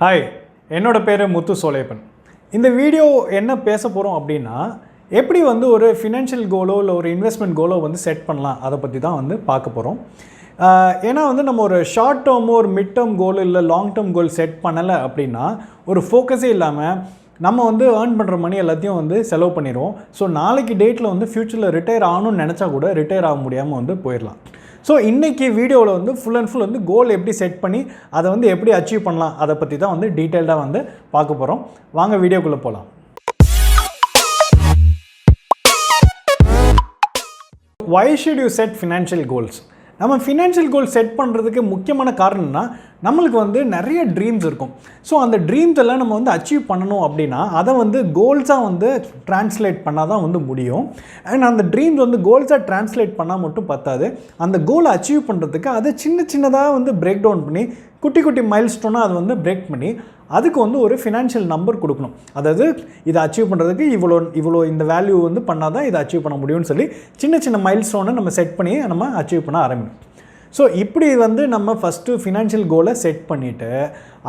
Hi, என்னோட பேர் முத்து சோலைப்பன். இந்த வீடியோ என்ன பேச போகிறோம் அப்படின்னா, எப்படி வந்து ஒரு ஃபினான்ஷியல் கோலோ இல்லை ஒரு இன்வெஸ்ட்மெண்ட் கோலோ வந்து செட் பண்ணலாம், அதை பற்றி தான் வந்து பார்க்க போகிறோம். ஏன்னா வந்து நம்ம ஒரு ஷார்ட் டேர்மோ ஒரு மிட் டேர்ம் கோல் இல்லை லாங் டேர்ம் கோல் செட் பண்ணலை அப்படின்னா ஒரு ஃபோக்கஸே இல்லாமல் நம்ம வந்து ஏர்ன் பண்ணுற மணி எல்லாத்தையும் வந்து செலவு பண்ணிடுவோம். ஸோ நாளைக்கு டேட்டில் வந்து ஃப்யூச்சரில் ரிட்டையர் ஆகணும்னு நினச்சா கூட ரிட்டையர் ஆக முடியாமல் வந்து போயிடலாம். ஸோ இன்றைக்கி வீடியோவில் வந்து ஃபுல் அண்ட் ஃபுல் வந்து கோல் எப்படி செட் பண்ணி அதை வந்து எப்படி அச்சீவ் பண்ணலாம் அதை பற்றி தான் வந்து டீட்டெயில்டாக வந்து பார்க்க போகிறோம். வாங்க வீடியோக்குள்ளே போகலாம். Why should you set financial goals? நம்ம ஃபினான்ஷியல் கோல் செட் பண்ணுறதுக்கு முக்கியமான காரணம்னா நம்மளுக்கு வந்து நிறைய ட்ரீம்ஸ் இருக்கும். ஸோ அந்த ட்ரீம்ஸ் எல்லாம் நம்ம வந்து அச்சீவ் பண்ணணும் அப்படின்னா அதை வந்து கோல்ஸாக வந்து ட்ரான்ஸ்லேட் பண்ணால் தான் வந்து முடியும். அண்ட் அந்த ட்ரீம்ஸ் வந்து கோல்ஸாக ட்ரான்ஸ்லேட் பண்ணால் மட்டும் பத்தாது, அந்த கோலை அச்சீவ் பண்ணுறதுக்கு அதை சின்னதாக வந்து பிரேக் டவுன் பண்ணி குட்டி குட்டி மைல்ஸ்டோனாக அதை வந்து பிரேக் பண்ணி அதுக்கு வந்து ஒரு ஃபினான்ஷியல் நம்பர் கொடுக்கணும். அதாவது இதை அச்சீவ் பண்ணுறதுக்கு இவ்வளோ இந்த வேல்யூ வந்து பண்ணால் தான் இதை அச்சீவ் பண்ண முடியும்னு சொல்லி சின்ன மைல்ஸ்டோனை நம்ம செட் பண்ணி நம்ம அச்சீவ் பண்ண ஆரம்பிக்கணும். ஸோ இப்படி வந்து நம்ம ஃபஸ்ட்டு ஃபினான்ஷியல் கோலை செட் பண்ணிவிட்டு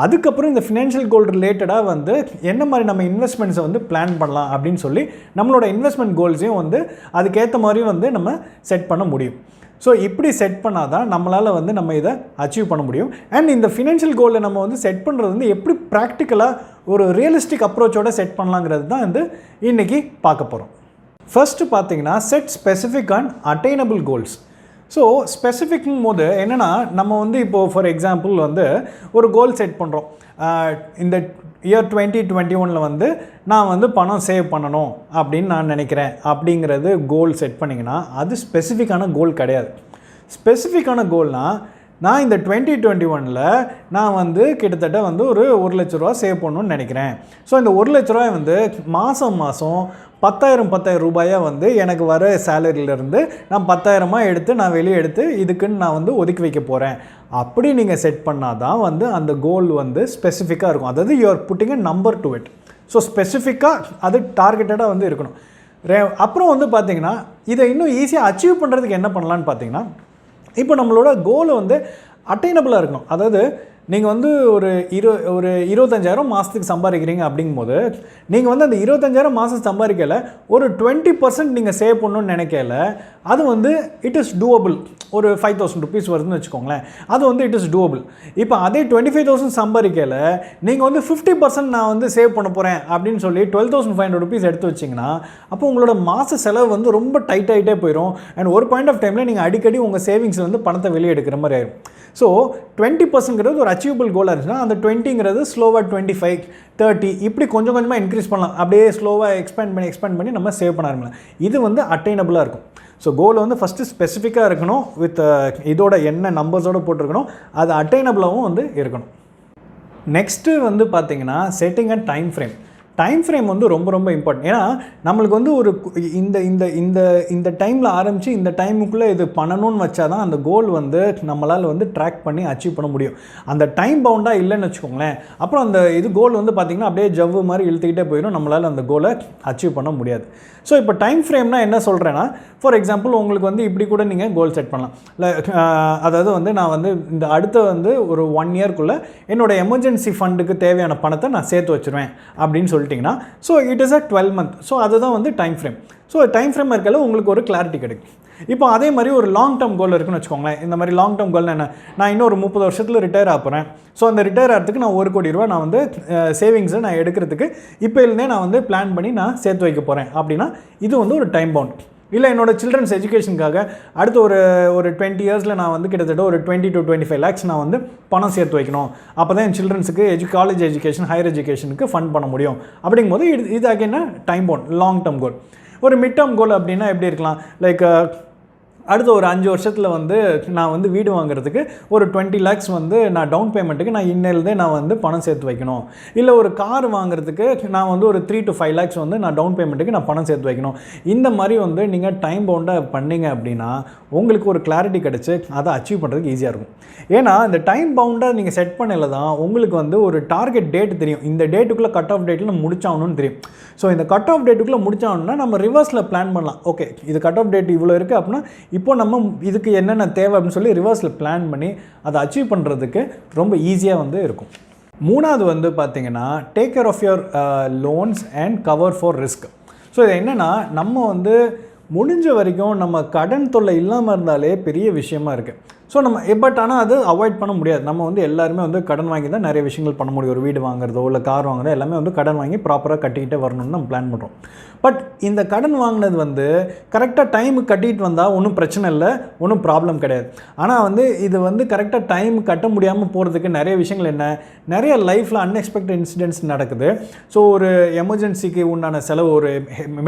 அதுக்கப்புறம் இந்த ஃபினான்ஷியல் கோல் ரிலேட்டடாக வந்து என்ன மாதிரி நம்ம இன்வெஸ்ட்மெண்ட்ஸை வந்து பிளான் பண்ணலாம் அப்படின்னு சொல்லி நம்மளோட இன்வெஸ்ட்மெண்ட் கோல்ஸையும் வந்து அதுக்கேற்ற மாதிரியும் வந்து நம்ம செட் பண்ண முடியும். ஸோ இப்படி செட் பண்ணால் தான் நம்மளால் வந்து நம்ம இதை அச்சீவ் பண்ண முடியும். அண்ட் இந்த ஃபினான்ஷியல் கோலை நம்ம வந்து செட் பண்ணுறது வந்து எப்படி ப்ராக்டிக்கலாக ஒரு ரியலிஸ்டிக் அப்ரோச்சோடு செட் பண்ணலாங்கிறது தான் வந்து இன்றைக்கி பார்க்க போகிறோம். ஃபர்ஸ்ட்டு பார்த்தீங்கன்னா set specific and attainable goals. So ஸ்பெசிஃபிக்கும் போது என்னென்னா நம்ம வந்து இப்போது ஃபார் எக்ஸாம்பிள் வந்து ஒரு கோல் செட் பண்ணுறோம். இந்த இயர் 2021 வந்து நான் வந்து பணம் சேவ் பண்ணணும் அப்படின்னு நான் நினைக்கிறேன் அப்படிங்கிறது கோல் செட் பண்ணிங்கன்னா அது ஸ்பெசிஃபிக்கான கோல் கிடையாது. ஸ்பெசிஃபிக்கான கோல்னால் நான் இந்த 2021 நான் வந்து கிட்டத்தட்ட வந்து ஒரு 1 லட்ச ரூபா சேவ் பண்ணணும்னு நினைக்கிறேன். ஸோ இந்த 1 லட்ச ரூபாய் வந்து மாதம் 10,000 ரூபாயாக வந்து எனக்கு வர சேலரியிலேருந்து நான் 10,000 எடுத்து நான் வெளியே எடுத்து இதுக்குன்னு நான் வந்து ஒதுக்கி வைக்க போகிறேன் அப்படி நீங்கள் செட் பண்ணால் தான் வந்து அந்த கோல் வந்து ஸ்பெசிஃபிக்காக இருக்கும். அதாவது you are putting a number to it. So ஸ்பெசிஃபிக்காக அது டார்கெட்டடாக வந்து இருக்கணும். அப்புறம் வந்து பார்த்திங்கன்னா இதை இன்னும் ஈஸியாக அச்சீவ் பண்ணுறதுக்கு என்ன பண்ணலான்னு பார்த்தீங்கன்னா, இப்போ நம்மளோட கோல் வந்து அட்டைனபிளாக இருக்கணும். அதாவது நீங்கள் வந்து ஒரு 25,000 மாதத்துக்கு சம்பாதிக்கிறீங்க அப்படிங்கும்போது நீங்கள் வந்து அந்த 25,000 மாதம் சம்பாதிக்கல ஒரு 20% நீங்கள் சேவ் பண்ணணும்னு நினைக்கல, அது வந்து இட் இஸ் டூவபிள். ஒரு 5,000 ருபீஸ் வருதுன்னு வச்சுக்கோங்களேன், அது வந்து இட் இஸ் டூவபிள். இப்போ அதே 25,000 சம்பாதிக்கல நீங்கள் வந்து 50% நான் வந்து சேவ் பண்ண போகிறேன் அப்படின்னு சொல்லி 12,500 ருபீஸ் எடுத்து வச்சிங்கன்னா அப்போ உங்களோட மாத செலவு வந்து ரொம்ப டைட் ஆகிட்டே போயிடும். அண்ட் ஒரு பாயிண்ட் ஆஃப் டைமில் நீங்கள் அடிக்கடி உங்கள் சேவிங்ஸ் வந்து பணத்தை வெளியே எடுக்கிற மாதிரி ஆயிடும். ஸோ 20%ங்கிறது ஒரு அச்சீவபிள் கோலாக இருந்துச்சுன்னா அந்த 20ங்கிறது ஸ்லோவாக 25, 30 இப்படி கொஞ்சம் கொஞ்சமாக இன்க்ரீஸ் பண்ணலாம். அப்படியே ஸ்லோவாக எக்ஸ்பேண்ட் பண்ணி நம்ம சேவ் பண்ண ஆரம்பிக்கலாம். இது வந்து அட்டைனபிளாக இருக்கும். ஸோ கோல் வந்து ஃபஸ்ட்டு ஸ்பெசிஃபிக்காக இருக்கணும், வித் இதோட என்ன நம்பர்ஸோடு போட்டிருக்கணும், அது அட்டைனபிளாகவும் வந்து இருக்கணும். நெக்ஸ்ட்டு வந்து பார்த்திங்கன்னா setting a time frame. Time frame வந்து ரொம்ப இம்பார்ட்டன்ட். ஏன்னா நம்மளுக்கு வந்து ஒரு இந்த டைமில் ஆரம்பித்து இந்த டைமுக்குள்ளே இது பண்ணணும்னு வச்சா தான் அந்த கோல் வந்து நம்மளால் வந்து ட்ராக் பண்ணி அச்சீவ் பண்ண முடியும். அந்த டைம் பவுண்டாக இல்லைன்னு வச்சுக்கோங்களேன், அப்புறம் அந்த இது கோல் வந்து பார்த்திங்கன்னா அப்படியே ஜவ்வு மாதிரி இழுத்துக்கிட்டே போயிடும், நம்மளால் அந்த கோலை அச்சீவ் பண்ண முடியாது. ஸோ இப்போ டைம் ஃப்ரேம்னா என்ன சொல்கிறேன்னா, ஃபார் எக்ஸாம்பிள் உங்களுக்கு வந்து இப்படி கூட நீங்கள் கோல் செட் பண்ணலாம். இல்லை அதாவது வந்து நான் வந்து இந்த அடுத்த வந்து ஒரு 1 இயர்க்குள்ளே என்னோடய எமர்ஜென்சி ஃபண்டுக்கு தேவையான பணத்தை நான் சேர்த்து வச்சுருவேன் அப்படின்னு சொல்லிட்டிங்கன்னா so it is a 12 month. So அதுதான் வந்து time frame. So time frame இருக்கல உங்களுக்கு ஒரு கிளாரிட்டி கிடைக்கும். இப்போ அதே மாதிரி ஒரு லாங் டேர்ம் கோல் இருக்குன்னு வச்சுக்கோங்களேன். இந்த மாதிரி லாங் டேர்ம் கோல் என்ன, நான் இன்னும் ஒரு 30 வருஷத்தில் ரிட்டையர் ஆக போகிறேன். ஸோ அந்த ரிட்டையர் ஆகிறதுக்கு நான் 1 கோடி ரூபா நான் வந்து சேவிங்ஸை நான் எடுக்கிறதுக்கு இப்போ இருந்தே நான் வந்து பிளான் பண்ணி நான் சேர்த்து வைக்க போகிறேன் அப்படின்னா இது வந்து ஒரு டைம் பவுண்ட். இல்லை என்னோட சில்ட்ரன்ஸ் எஜுகேஷனுக்காக அடுத்த ஒரு 20 இயர்ஸில் நான் வந்து கிட்டத்தட்ட ஒரு 20 to 25 lakhs நான் வந்து பணம் சேர்த்து வைக்கணும். அப்போ தான் என் சில்ட்ரன்ஸுக்கு காலேஜ் எஜுகேஷன் ஹையர் எஜுகேஷனுக்கு ஃபண்ட் பண்ண முடியும் அப்படிங்கும்போது இது again time bound, long term goal. ஒரு மிட் டேர்ம் கோல் அப்படின்னா எப்படி இருக்கலாம், லைக் அடுத்த ஒரு 5 வருஷத்தில் வந்து நான் வந்து வீடு வாங்குறதுக்கு ஒரு 20 lakhs வந்து நான் டவுன் பேமெண்ட்டுக்கு நான் இன்னிலேருந்தே நான் வந்து பணம் சேர்த்து வைக்கணும். இல்லை ஒரு கார் வாங்குறதுக்கு நான் வந்து ஒரு 3 to 5 lakhs வந்து நான் டவுன் பேமெண்ட்டுக்கு நான் பணம் சேர்த்து வைக்கணும். இந்த மாதிரி வந்து நீங்கள் டைம் பவுண்டாக பண்ணிங்க அப்படின்னா உங்களுக்கு ஒரு கிளாரிட்டி கிடச்சி அதை அச்சீவ் பண்ணுறதுக்கு ஈஸியாக இருக்கும். ஏன்னா இந்த டைம் பவுண்டாக நீங்கள் செட் பண்ணல தான் உங்களுக்கு வந்து ஒரு டார்கெட் டேட் தெரியும், இந்த டேட்டுக்குள்ளே கட் ஆஃப் டேட்டில் நம்ம முடிச்சாகணும்னு தெரியும். ஸோ இந்த கட் ஆஃப் டேட்டுக்குள்ளே முடிச்சாகணும்னா நம்ம ரிவர்ஸில் பிளான் பண்ணலாம். ஓகே, இது கட் ஆஃப் டேட் இவ்வளோ இருக்குது அப்படின்னா இப்போ நம்ம இதுக்கு என்னென்ன தேவை அப்படின்னு சொல்லி ரிவர்ஸில் பிளான் பண்ணி அதை அச்சீவ் பண்ணுறதுக்கு ரொம்ப ஈஸியாக வந்து இருக்கும். மூணாவது வந்து பார்த்தீங்கன்னா take care of your loans and cover for risk. So இது என்னென்னா நம்ம வந்து முடிஞ்ச வரைக்கும் நம்ம கடன் தொல்லை இல்லாமல் இருந்தாலே பெரிய விஷயமா இருக்குது. ஸோ நம்ம பட் ஆனால் அது அவாய்ட் பண்ண முடியாது. நம்ம வந்து எல்லாருமே வந்து கடன் வாங்கி தான் நிறைய விஷயங்கள் பண்ண முடியும். ஒரு வீடு வாங்குறதோ இல்லை கார் வாங்குறதோ எல்லாமே வந்து கடன் வாங்கி ப்ராப்பராக கட்டிக்கிட்டே வரணும்னு நம்ம பிளான் பண்ணுறோம். பட் இந்த கடன் வாங்கினது வந்து கரெக்டாக டைமுக்கு கட்டிட்டு வந்தால் ஒன்றும் பிரச்சனை இல்லை, ஒன்றும் ப்ராப்ளம் கிடையாது. ஆனால் வந்து இது வந்து கரெக்டாக டைம் கட்ட முடியாமல் போகிறதுக்கு நிறைய விஷயங்கள் என்ன, நிறைய லைஃப்பில் அன்எக்ஸ்பெக்டட் இன்சிடென்ட்ஸ் நடக்குது. ஸோ ஒரு எமர்ஜென்சிக்கு உண்டான செலவு, ஒரு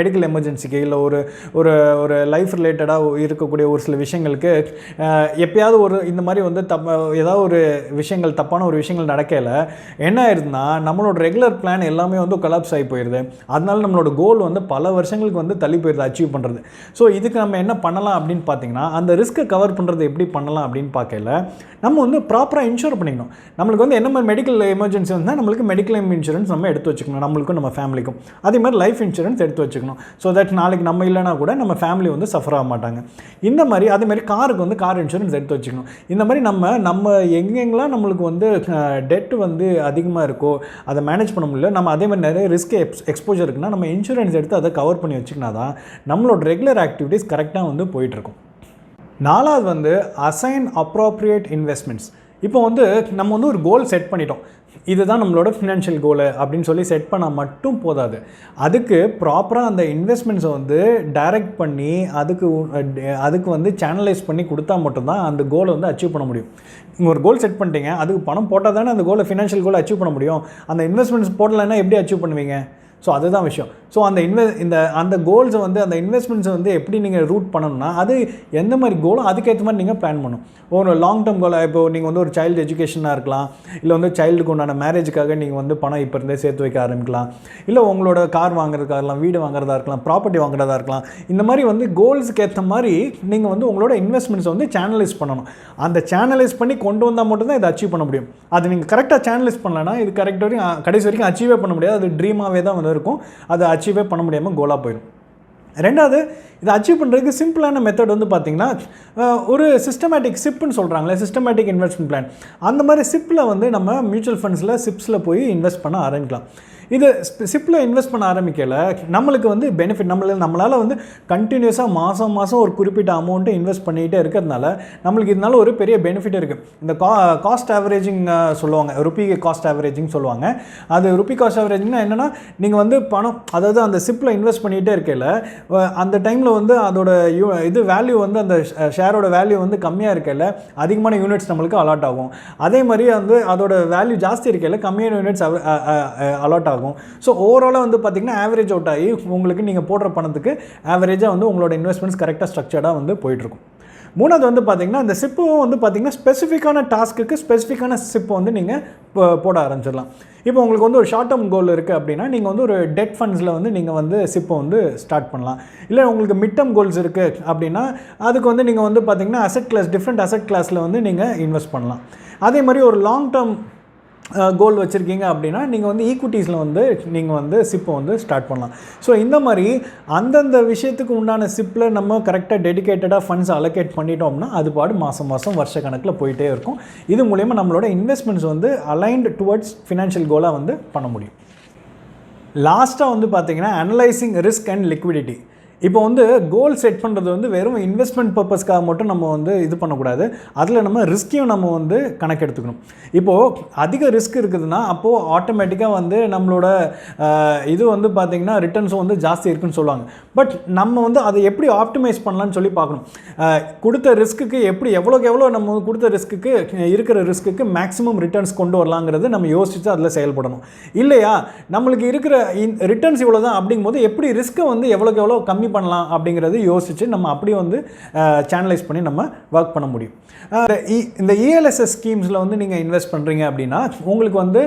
மெடிக்கல் எமர்ஜென்சிக்கு இல்லை ஒரு ஒரு ஒரு லைஃப் ரிலேட்டடாக இருக்கக்கூடிய ஒரு சில விஷயங்களுக்கு எப்பயாவது ஒரு இந்த மாதிரி வந்து ஏதாவது ஒரு விஷயங்கள் தப்பான ஒரு விஷயங்கள் நடக்கல என்ன ஆயிருதுன்னா நம்மளோட ரெகுலர் பிளான் எல்லாமே வந்து கொலாப்ஸ் ஆகி போயிடுது. அதனால நம்மளோட கோல் வந்து பல வருஷங்களுக்கு வந்து தள்ளி போயிடுது அச்சீவ் பண்ணுறது. ஸோ இதுக்கு நம்ம என்ன பண்ணலாம் அப்படின்னு பார்த்தீங்கன்னா அந்த ரிஸ்க்கை கவர் பண்ணுறது எப்படி பண்ணலாம் அப்படின்னு பார்க்கல நம்ம வந்து ப்ராப்பராக இன்சூர் பண்ணிக்கணும். நம்மளுக்கு வந்து என்ன மாதிரி மெடிக்கல் எமர்ஜென்சி வந்தால் நம்மளுக்கு மெடிக்கல் இன்சூரன்ஸ் நம்ம எடுத்து வச்சுக்கணும், நம்மளுக்கும் நம்ம ஃபேமிலிக்கும். அதே மாதிரி லைஃப் இன்சூரன்ஸ் எடுத்து வச்சுக்கணும். ஸோ தட் நாளைக்கு நம்ம இல்லைனா கூட நம்ம ஃபேமிலி வந்து சஃபர் ஆக மாட்டாங்க. இந்த மாதிரி அதே மாதிரி காருக்கு வந்து கார் இன்சூரன்ஸ் எடுத்து வச்சுக்கணும். இந்த மாதிரி நம்ம எங்கெங்கெல்லாம் நம்மளுக்கு வந்து டெட் வந்து அதிகமாக இருக்கோ அதை மேனேஜ் பண்ண முடியல, நம்ம அதே மாதிரி நிறைய ரிஸ்க் எக்ஸ்போஜர் இருக்குன்னா நம்ம இன்சூரன்ஸ் எடுத்து அதை கவர் பண்ணி வச்சுக்கினா தான் நம்மளோட ரெகுலர் ஆக்டிவிட்டீஸ் கரெக்டாக வந்து போயிட்டுருக்கும். நாலாவது வந்து அசைன் அப்ராப்ரியேட் இன்வெஸ்ட்மெண்ட்ஸ். இப்போ வந்து நம்ம வந்து ஒரு கோல் செட் பண்ணிட்டோம், இதுதான் நம்மளோட ஃபினான்ஷியல் கோலு அப்படின்னு சொல்லி செட் பண்ணால் மட்டும் போதாது. அதுக்கு ப்ராப்பராக அந்த இன்வெஸ்ட்மெண்ட்ஸை வந்து டைரக்ட் பண்ணி அதுக்கு வந்து சேனலைஸ் பண்ணி கொடுத்தா மட்டும்தான் அந்த கோலை வந்து அச்சீவ் பண்ண முடியும். நீங்கள் ஒரு கோல் செட் பண்ணிட்டீங்க, அதுக்கு பணம் போட்டால் தானே அந்த கோலை ஃபினான்ஷியல் கோலை அச்சீவ் பண்ண முடியும். அந்த இன்வெஸ்ட்மெண்ட்ஸ் போடலைன்னா எப்படி அச்சீவ் பண்ணுவீங்க? ஸோ அதுதான் விஷயம். ஸோ அந்த கோல்ஸை வந்து அந்த இன்வெஸ்ட்மெண்ட்ஸை வந்து எப்படி நீங்கள் ரூட் பண்ணணும்னா அது எந்த மாதிரி கோலோ அதுக்கேற்ற மாதிரி நீங்கள் பிளான் பண்ணணும். ஒரு லாங் டேர்ம் கோலாக இப்போ நீங்கள் வந்து ஒரு சைல்டு எஜுகேஷனாக இருக்கலாம், இல்லை வந்து சைல்டுக்கு உண்டான மேரேஜுக்காக நீங்கள் வந்து பணம் இப்போ இருந்தே சேர்த்து வைக்க ஆரம்பிக்கலாம், இல்லை உங்களோட கார் வாங்குறதுக்காக இருக்கலாம், வீடு வாங்குறதா இருக்கலாம், ப்ராப்பர்ட்டி வாங்குறதா இருக்கலாம். இந்த மாதிரி வந்து கோல்ஸுக்கு ஏற்ற மாதிரி நீங்கள் வந்து உங்களோட இன்வெஸ்ட்மெண்ட்ஸை வந்து சேனலைஸ் பண்ணணும். அந்த சேனலைஸ் பண்ணி கொண்டு வந்தால் மட்டும்தான் இதை அச்சீவ் பண்ண முடியும். அது நீங்கள் கரெக்டாக சேனலைஸ் பண்ணலன்னா இது கரெக்ட் வரைக்கும் கடைசி வரைக்கும் அச்சீவே பண்ண முடியாது. அது ட்ரீமாகவே தான் வந்து இருக்கும், அதை அச்சீவே பண்ண முடியாமல் கோலாக போயிடும். ரெண்டாவது, இதை அச்சீவ் பண்ணுறதுக்கு சிம்பிளான மெத்தட் வந்து பார்த்திங்கன்னா ஒரு சிஸ்டமேட்டிக் சிப்னு சொல்கிறாங்களே, சிஸ்டமேட்டிக் இன்வெஸ்ட்மெண்ட் பிளான். அந்த மாதிரி சிப்பில் வந்து நம்ம மியூச்சுவல் ஃபண்ட்ஸில் சிப்ஸில் போய் இன்வெஸ்ட் பண்ண ஆரம்பிக்கலாம். இது சிப்பில் இன்வெஸ்ட் பண்ண ஆரம்பிக்கல நம்மளுக்கு வந்து பெனிஃபிட், நம்மளால் வந்து கண்டினியூஸாக மாதம் ஒரு குறிப்பிட்ட அமௌண்ட்டு இன்வெஸ்ட் பண்ணிகிட்டே இருக்கிறதுனால நம்மளுக்கு இதனால ஒரு பெரிய பெனிஃபிட் இருக்குது. இந்த காஸ்ட் ஆவரேஜிங் சொல்லுவாங்க, ருப்பி காஸ்ட் ஆவரேஜிங் சொல்லுவாங்க. அது ருப்பி காஸ்ட் ஆவரேஜிங்னா என்னென்னா நீங்கள் வந்து பணம், அதாவது அந்த சிப்பில் இன்வெஸ்ட் பண்ணிகிட்டே இருக்கையில் அந்த டைமில் வந்து அதோட இது வேல்யூ வந்து அந்த ஷேரோட வேல்யூ வந்து கம்மியாக இருக்கையில் அதிகமான யூனிட்ஸ் நம்மளுக்கு அலாட் ஆகும். அதே மாதிரி வந்து அதோட வேல்யூ ஜாஸ்தி இருக்கையில் கம்மியான யூனிட்ஸ் அலாட் ஆகும். ஸோ ஓவராலாக வந்து பார்த்திங்கன்னா ஆவரேஜ் அவுட் ஆகி உங்களுக்கு நீங்கள் போடுற பணத்துக்கு ஆவரேஜாக வந்து உங்களோட இன்வெஸ்ட்மெண்ட்ஸ் கரெக்டாக ஸ்ட்ரக்சர்டாக வந்து போயிட்டுருக்கும். மூணாவது வந்து பார்த்திங்கன்னா இந்த சிப்பும் வந்து பார்த்திங்கன்னா ஸ்பெசிஃபிக்கான டாஸ்க்குக்கு ஸ்பெசிஃபிக்கான சிப்பை வந்து நீங்கள் போட ஆரம்பிச்சிடலாம். இப்போ உங்களுக்கு வந்து ஒரு ஷார்ட் டேர்ம் கோல் இருக்குது அப்படின்னா நீங்கள் வந்து ஒரு டெட் ஃபண்ட்ஸில் வந்து நீங்கள் வந்து சிப்பை வந்து ஸ்டார்ட் பண்ணலாம். இல்லை உங்களுக்கு மிட் டேர்ம் கோல்ஸ் இருக்குது அப்படின்னா அதுக்கு வந்து நீங்கள் வந்து பார்த்திங்கன்னா டிஃப்ரெண்ட் அசெட் கிளாஸில் வந்து நீங்கள் இன்வெஸ்ட் பண்ணலாம். அதே மாதிரி ஒரு லாங் டேர்ம் கோல் வச்சுருக்கீங்க அப்படின்னா நீங்கள் வந்து ஈக்விட்டிஸில் வந்து நீங்கள் வந்து சிப்பை வந்து ஸ்டார்ட் பண்ணலாம். ஸோ இந்த மாதிரி அந்தந்த விஷயத்துக்கு உண்டான சிப்பில் நம்ம கரெக்டாக டெடிகேட்டடாக ஃபண்ட்ஸ் அலோகேட் பண்ணிட்டோம்னா அது பாடு மாதம் வருஷ கணக்கில் போயிட்டே இருக்கும். இது மூலயமா நம்மளோட இன்வெஸ்ட்மெண்ட்ஸ் வந்து அலைன்டு டுவர்ட்ஸ் ஃபினான்ஷியல் கோலாக வந்து பண்ண முடியும். லாஸ்ட்டாக வந்து பார்த்திங்கன்னா அனலைசிங் ரிஸ்க் அண்ட் லிக்விடிட்டி. இப்போ வந்து கோல் செட் பண்ணுறது வந்து வெறும் இன்வெஸ்ட்மெண்ட் பர்பஸ்க்காக மட்டும் நம்ம வந்து இது பண்ணக்கூடாது, அதில் நம்ம ரிஸ்க்கையும் நம்ம வந்து கணக்கெடுத்துக்கணும். இப்போது அதிக ரிஸ்க் இருக்குதுன்னா அப்போது ஆட்டோமேட்டிக்காக வந்து நம்மளோட இது வந்து பார்த்திங்கன்னா ரிட்டர்ன்ஸும் வந்து ஜாஸ்தி இருக்குன்னு சொல்லுவாங்க. பட் நம்ம வந்து அதை எப்படி ஆப்டிமைஸ் பண்ணலான்னு சொல்லி பார்க்கணும். கொடுத்த ரிஸ்க்குக்கு எப்படி எவ்வளோ நம்ம கொடுத்த ரிஸ்க்குக்கு இருக்கிற ரிஸ்க்குக்கு மேக்ஸிமம் ரிட்டர்ன்ஸ் கொண்டு வரலாங்கிறது நம்ம யோசித்து அதில் செயல்படணும். இல்லையா நம்மளுக்கு இருக்கிற ரிட்டர்ன்ஸ் இவ்வளோ தான் அப்படிங்கும்போது எப்படி ரிஸ்க்கை வந்து எவ்வளோ கம்மி பண்ணலாம் அப்படிங்கிறது யோசிச்சு நம்ம அப்படியே வந்து சேனலைஸ் பண்ணி நம்ம ஒர்க் பண்ண முடியும். இந்த இஎல்எஸ்எஸ் ஸ்கீம்ஸில் வந்து நீங்கள் இன்வெஸ்ட் பண்ணுறீங்க அப்படின்னா உங்களுக்கு வந்து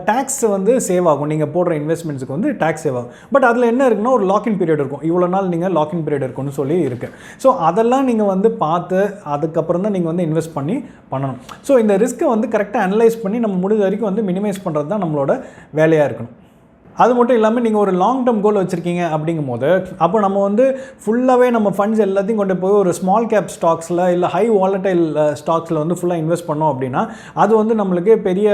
டேக்ஸ் வந்து சேவ் ஆகும். நீங்கள் போடுற இன்வெஸ்ட்மெண்ட்ஸுக்கு வந்து டேக்ஸ் சேவ் ஆகும். பட் அதில் என்ன இருக்குன்னா ஒரு லாக்இன் பீரியட் இருக்கும், இவ்வளோ நாள் நீங்கள் லாக்இன் பீரியட் இருக்குன்னு சொல்லி இருக்குது. ஸோ அதெல்லாம் நீங்கள் வந்து பார்த்து அதுக்கப்புறம் தான் நீங்கள் வந்து இன்வெஸ்ட் பண்ணணும். ஸோ இந்த ரிஸ்க்கை வந்து கரெக்டாக அனலைஸ் பண்ணி நம்ம முடிஞ்ச வரைக்கும் வந்து மினிமைஸ் பண்ணுறது தான் நம்மளோட வேலையாக இருக்கணும். அது மட்டும் இல்லாமல் நீங்கள் ஒரு லாங் டேர்ம் கோல் வச்சுருக்கீங்க அப்படிங்கும்போது அப்போ நம்ம வந்து ஃபுல்லாகவே நம்ம ஃபண்ட்ஸ் எல்லாத்தையும் கொண்டு போய் ஒரு ஸ்மால் கேப் ஸ்டாக்ஸில் இல்லை ஹை வாலடைல் ஸ்டாக்ஸில் வந்து ஃபுல்லாக இன்வெஸ்ட் பண்ணோம் அப்படின்னா அது வந்து நம்மளுக்கு பெரிய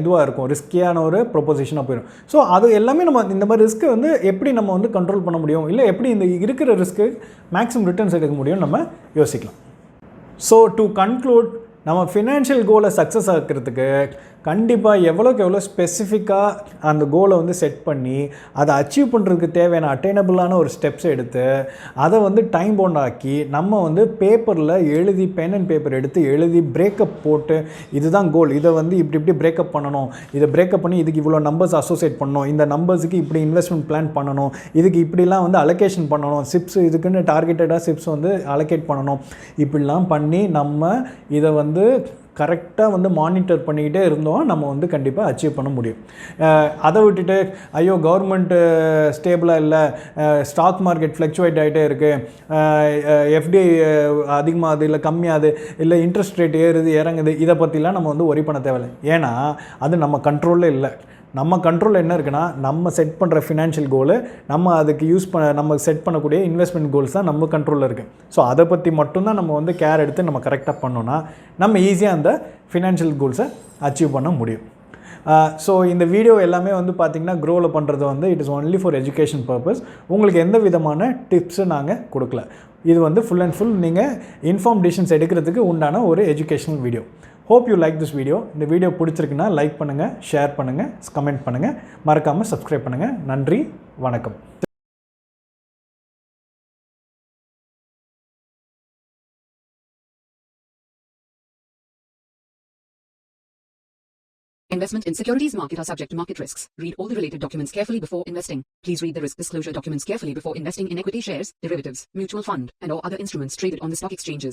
இதுவாக இருக்கும், ரிஸ்கியான ஒரு ப்ரொபோசிஷனாக போயிடும். ஸோ அது எல்லாமே நம்ம இந்த மாதிரி ரிஸ்க்கை வந்து எப்படி நம்ம வந்து கண்ட்ரோல் பண்ண முடியும், இல்லை எப்படி இந்த இருக்கிற ரிஸ்க்கு மேக்ஸிமம் ரிட்டர்ன்ஸ் எடுக்க முடியும் நம்ம யோசிக்கலாம். ஸோ டு கன்க்ளூட், நம்ம ஃபினான்ஷியல் கோலை சக்ஸஸ் ஆக்கிறதுக்கு கண்டிப்பாக எவ்வளோக்கு எவ்வளோ ஸ்பெசிஃபிக்காக அந்த கோலை வந்து செட் பண்ணி அதை அச்சீவ் பண்ணுறதுக்கு தேவையான அட்டைனபிளான ஒரு ஸ்டெப்ஸ் எடுத்து அதை வந்து டைம் பவுண்ட் ஆக்கி நம்ம வந்து பேப்பரில் எழுதி பென் அண்ட் பேப்பர் எடுத்து எழுதி பிரேக்கப் போட்டு இதுதான் கோல், இதை வந்து இப்படி பிரேக்கப் பண்ணணும், இதை பிரேக்கப் பண்ணி இதுக்கு இவ்வளோ நம்பர்ஸ் அசோசியேட் பண்ணணும், இந்த நம்பர்ஸுக்கு இப்படி இன்வெஸ்ட்மெண்ட் பிளான் பண்ணணும், இதுக்கு இப்படிலாம் வந்து அலோகேஷன் பண்ணணும், சிப்ஸ் இதுக்குன்னு டார்கெட்டடாக சிப்ஸ் வந்து அலோகேட் பண்ணணும், இப்படிலாம் பண்ணி நம்ம இதை வந்து கரெக்டாக வந்து மானிட்டர் பண்ணிக்கிட்டே இருந்தோம் நம்ம வந்து கண்டிப்பாக அச்சீவ் பண்ண முடியும். அதை விட்டுட்டு ஐயோ கவர்மெண்ட்டு ஸ்டேபிளாக இல்லை, ஸ்டாக் மார்க்கெட் ஃப்ளக்சுவேட் ஆகிட்டே இருக்குது, எஃப்டிஐ அதிகமாகுது இல்லை கம்மியாகுது, இல்லை இன்ட்ரெஸ்ட் ரேட் ஏறுது இறங்குது, இதை பற்றிலாம் நம்ம வந்து ஒரி பண்ண தேவையில்லை. ஏன்னா அது நம்ம கண்ட்ரோலில் இல்லை. நம்ம கண்ட்ரோலில் என்ன இருக்குன்னா நம்ம செட் பண்ணுற ஃபினான்ஷியல் கோலு, நம்ம அதுக்கு நம்ம செட் பண்ணக்கூடிய இன்வெஸ்ட்மெண்ட் கோல்ஸ் தான் நம்ம கண்ட்ரோலில் இருக்குது. ஸோ அதை பற்றி மட்டும்தான் நம்ம வந்து கேர் எடுத்து நம்ம கரெக்டாக பண்ணோன்னா நம்ம ஈஸியாக அந்த ஃபினான்ஷியல் கோல்ஸை அச்சீவ் பண்ண முடியும். ஸோ இந்த வீடியோ எல்லாமே வந்து பார்த்திங்கன்னா க்ரோவில் பண்ணுறது வந்து it is only for education purpose. உங்களுக்கு எந்த விதமான டிப்ஸும் நாங்கள் கொடுக்கல. இது வந்து ஃபுல் அண்ட் ஃபுல் நீங்கள் இன்ஃபார்ம் டிசிஷன்ஸ் எடுக்கிறதுக்கு உண்டான ஒரு educational video. Hope you like this video. இந்த வீடியோ பிடிச்சிருக்குன்னா லைக் பண்ணுங்கள், ஷேர் பண்ணுங்கள், கமெண்ட் பண்ணுங்கள், மறக்காமல் சப்ஸ்கிரைப் பண்ணுங்கள். நன்றி, வணக்கம். Investment in securities market are subject to market risks. Read all the related documents carefully before investing. Please read the risk disclosure documents carefully before investing in equity shares, derivatives, mutual fund, and or other instruments traded on the stock exchanges.